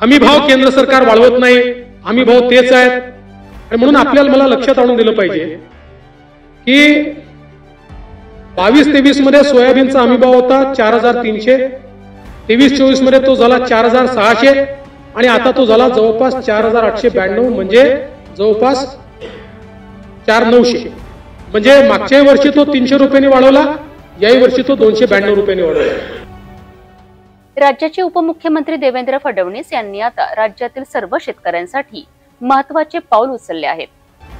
हमी भाव केंद्र सरकार वाढवत नाही, हमी भाव तेच आहेत. आणि म्हणून आपल्याला मला लक्षात आणून दिलं पाहिजे की 22-23 मध्ये सोयाबीनचा हमी भाव होता 4,300, 23-24 मध्ये तो झाला 4,600 आणि आता तो झाला जवळपास 4,892, म्हणजे जवळपास 4,900. म्हणजे मागच्या वर्षी तो 300 रुपयांनी वाढवला, याही वर्षी तो 292 रुपयांनी वाढवला. राज्याचे उपमुख्यमंत्री देवेंद्र फडणवीस यांनी आता राज्यातील सर्व शेतकऱ्यांसाठी महत्त्वाचे पाऊल उचलले आहेत.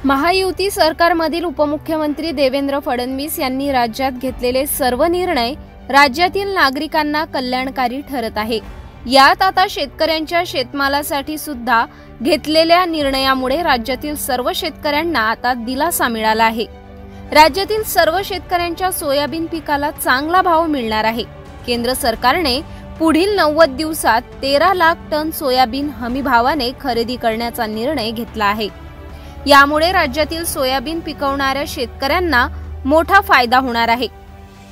महायुती सरकारमधील उपमुख्यमंत्री देवेंद्र फडणवीस यांनी राज्यात घेतलेले सर्व निर्णय राज्यातील नागरिकांना कल्याणकारी ठरत आहे. यात आता शेतकऱ्यांच्या शेतमालासाठी सुद्धा घेतलेल्या निर्णयामुळे राज्यातील सर्व शेतकऱ्यांना आता दिलासा मिळाला आहे. राज्यातील सर्व शेतकऱ्यांच्या सोयाबीन पिकाला चांगला भाव मिळणार आहे. केंद्र सरकारने पुढील 90 दिवसात 13 लाख टन सोयाबीन हमी भावाने खरेदी करण्याचा निर्णय घेतला आहे. यामुळे राज्यातील सोयाबीन पिकवणाऱ्या शेतकऱ्यांना मोठा फायदा होणार आहे.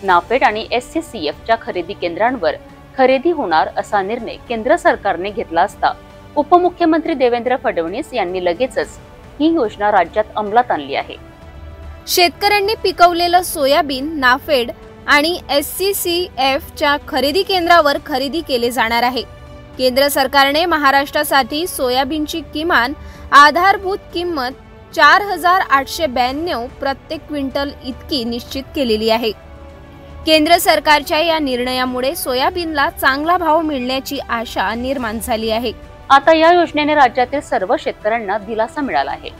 नाफेड आणि SCCFच्या खरेदी केंद्रांवर खरेदी होणार असा निर्णय केंद्र सरकारने घेतला असता उपमुख्यमंत्री देवेंद्र फडणवीस यांनी लगेचच ही योजना राज्यात अंमलात आणली आहे. शेतकऱ्यांनी पिकवलेलं सोयाबीन नाफेड आणि SCCFच्या खरेदी केंद्रावर खरेदी केले जाणार आहे. केंद्र सरकारने महाराष्ट्रासाठी सोयाबीनची किमान आधारभूत किंमत 4,892 प्रत्येक क्विंटल इतकी निश्चित केलेली आहे. केंद्र सरकारच्या या निर्णयामुळे सोयाबीनला चांगला भाव मिळण्याची आशा निर्माण झाली आहे. आता या योजनेने राज्यातील सर्व शेतकऱ्यांना दिलासा मिळाला आहे.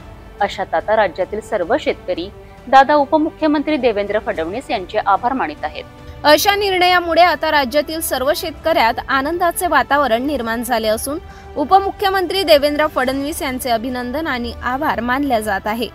अशात आता राज्यातील सर्व शेतकरी दादा उपमुख्यमंत्री देवेंद्र फडणवीस यांचे आभार मानित आहेत. अशा निर्णयामुळे आता राज्यातील सर्व शेतकऱ्यात आनंदाचे वातावरण निर्माण झाले असून उपमुख्यमंत्री देवेंद्र फडणवीस यांचे अभिनंदन आणि आभार मानले जात आहे.